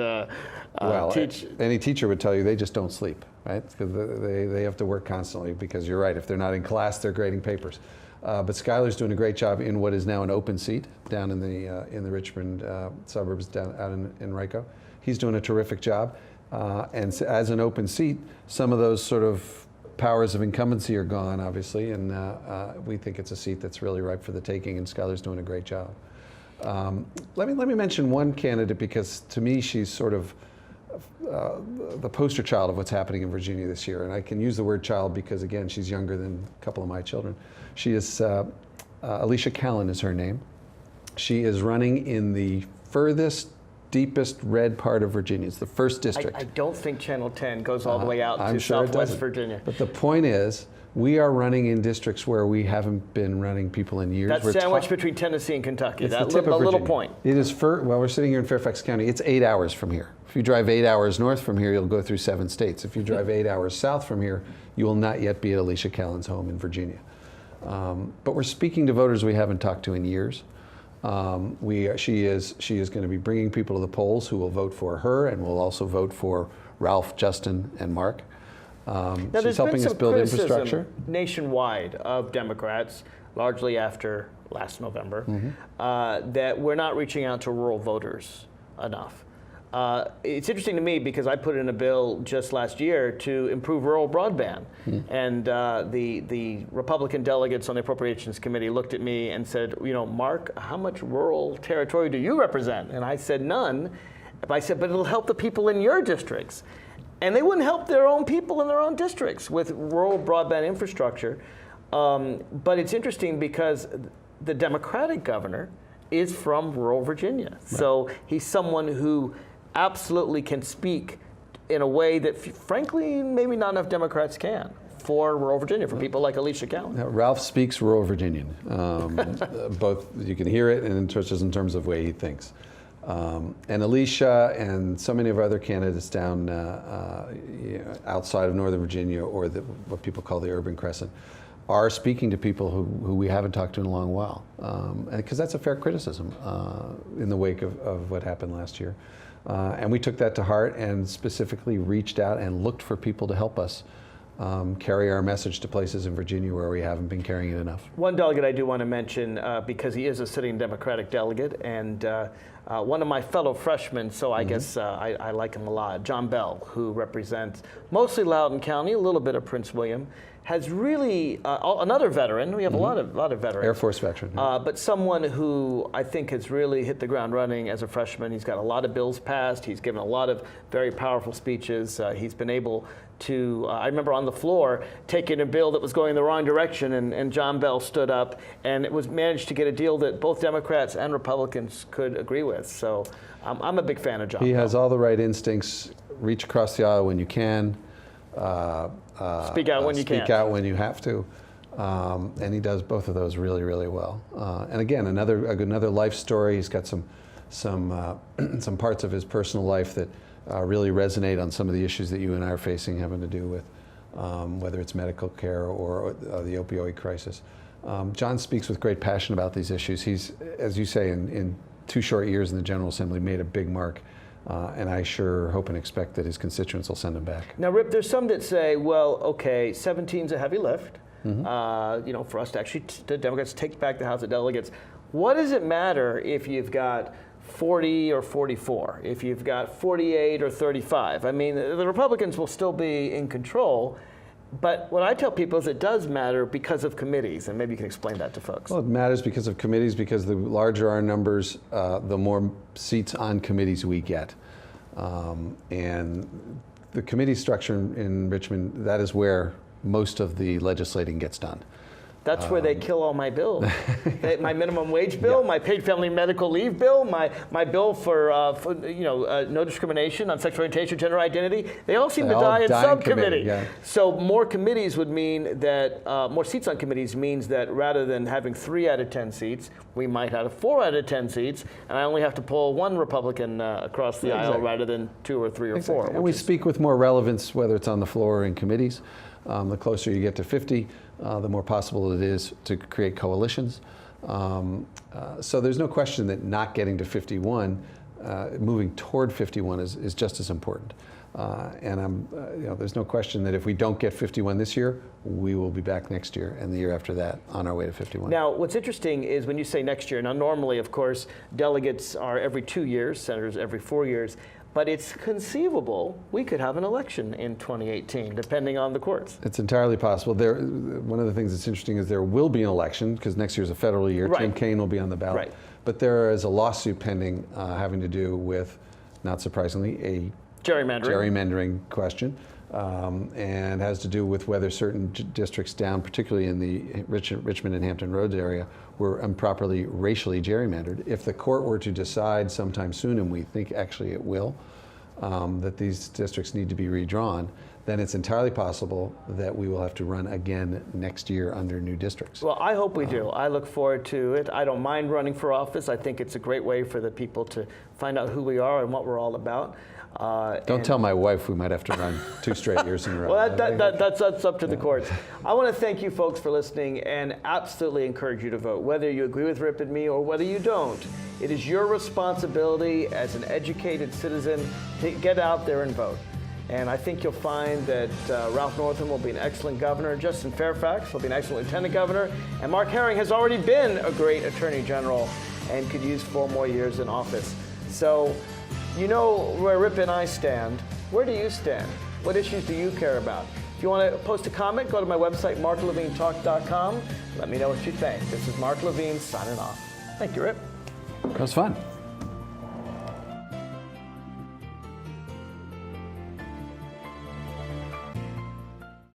teach? Any teacher would tell you they just don't sleep, right? Because they have to work constantly because you're right, if they're not in class, they're grading papers. But Skylar's doing a great job in what is now an open seat down in the Richmond suburbs down out in Rico. He's doing a terrific job. And as an open seat, some of those sort of powers of incumbency are gone, obviously, and we think it's a seat that's really ripe for the taking, and Skylar's doing a great job. Let me mention one candidate because to me she's sort of the poster child of what's happening in Virginia this year. And I can use the word child because, again, she's younger than a couple of my children. She is, Alicia Callan is her name. She is running in the furthest, deepest red part of Virginia. It's the first district. I don't think Channel 10 goes all the way out to Southwest Virginia. But the point is, we are running in districts where we haven't been running people in years. That's sandwiched between Tennessee and Kentucky. It's that the tip of little Virginia. point. It is well, we're sitting here in Fairfax County. It's 8 hours from here. If you drive 8 hours north from here, you'll go through 7 states. If you drive 8 hours south from here, you will not yet be at Alicia Callan's home in Virginia. But we're speaking to voters we haven't talked to in years. She is going to be bringing people to the polls who will vote for her and will also vote for Ralph, Justin, and Mark. She's helping us build infrastructure nationwide of Democrats, largely after last November, that we're not reaching out to rural voters enough. It's interesting to me because I put in a bill just last year to improve rural broadband. And the Republican delegates on the Appropriations Committee looked at me and said, Mark, how much rural territory do you represent? And I said, none. I said, but it'll help the people in your districts. And they wouldn't help their own people in their own districts with rural broadband infrastructure. But it's interesting because the Democratic governor is from rural Virginia. Right. So he's someone who absolutely can speak in a way that, frankly, maybe not enough Democrats can for rural Virginia, for people like Alicia Callan. Now, Ralph speaks rural Virginian. Both, you can hear it, and just in terms of the way he thinks. And Alicia and so many of our other candidates down outside of Northern Virginia, or what people call the Urban Crescent, are speaking to people who we haven't talked to in a long while. Because that's a fair criticism in the wake of what happened last year. And we took that to heart and specifically reached out and looked for people to help us carry our message to places in Virginia where we haven't been carrying it enough. One delegate I do want to mention, because he is a sitting Democratic delegate, and one of my fellow freshmen, so I guess I like him a lot, John Bell, who represents mostly Loudoun County, a little bit of Prince William, has really, another veteran, we have a lot of veterans. Air Force veteran. But someone who I think has really hit the ground running as a freshman. He's got a lot of bills passed. He's given a lot of very powerful speeches. He's been able to, I remember on the floor, taking a bill that was going in the wrong direction, and John Bell stood up, and it was managed to get a deal that both Democrats and Republicans could agree with. So I'm a big fan of John Bell. He has all the right instincts. Reach across the aisle when you can. Speak out when you can. Speak out when you have to. And he does both of those really, really well. And again, another life story. He's got some parts of his personal life that really resonate on some of the issues that you and I are facing, having to do with whether it's medical care or the opioid crisis. John speaks with great passion about these issues. He's, as you say, in 2 short years in the General Assembly, made a big mark And I sure hope and expect that his constituents will send him back. Now, Rip, there's some that say, well, okay, 17's a heavy lift. For us to actually, the Democrats take back the House of Delegates. What does it matter if you've got 40 or 44, if you've got 48 or 35? I mean, the Republicans will still be in control. But what I tell people is it does matter because of committees, and maybe you can explain that to folks. Well, it matters because of committees, because the larger our numbers, the more seats on committees we get. And the committee structure in Richmond, that is where most of the legislating gets done. That's where they kill all my bills. My minimum wage bill, my paid family medical leave bill, my bill for no discrimination on sexual orientation, gender identity. They all seem to die in subcommittee. Yeah. So more committees would mean that more seats on committees means that rather than having 3 out of 10 seats, we might have 4 out of 10 seats, and I only have to pull 1 Republican across the aisle rather than 2 or 3 or 4. And we speak with more relevance, whether it's on the floor or in committees. The closer you get to 50, the more possible it is to create coalitions. So there's no question that not getting to 51, moving toward 51 is just as important. And there's no question that if we don't get 51 this year, we will be back next year and the year after that on our way to 51. Now, what's interesting is when you say next year, now normally, of course, delegates are every 2 years, senators every 4 years. But it's conceivable we could have an election in 2018, depending on the courts. It's entirely possible. One of the things that's interesting is there will be an election, because next year's a federal year. Right. Tim Kaine will be on the ballot. Right. But there is a lawsuit pending having to do with, not surprisingly, a gerrymandering question, and has to do with whether certain districts down, particularly in the Richmond and Hampton Roads area, were improperly racially gerrymandered. If the court were to decide sometime soon, and we think actually it will, that these districts need to be redrawn, then it's entirely possible that we will have to run again next year under new districts. Well, I hope we do. I look forward to it. I don't mind running for office. I think it's a great way for the people to find out who we are and what we're all about. Don't tell my wife we might have to run 2 straight years in a row. Well, that's up to the courts. I want to thank you folks for listening and absolutely encourage you to vote, whether you agree with Rip and me or whether you don't. It is your responsibility as an educated citizen to get out there and vote. And I think you'll find that Ralph Northam will be an excellent governor. Justin Fairfax will be an excellent lieutenant governor. And Mark Herring has already been a great attorney general and could use 4 more years in office. So, you know where Rip and I stand. Where do you stand? What issues do you care about? If you want to post a comment, go to my website, marklevinetalk.com. Let me know what you think. This is Mark Levine signing off. Thank you, Rip. That was fun.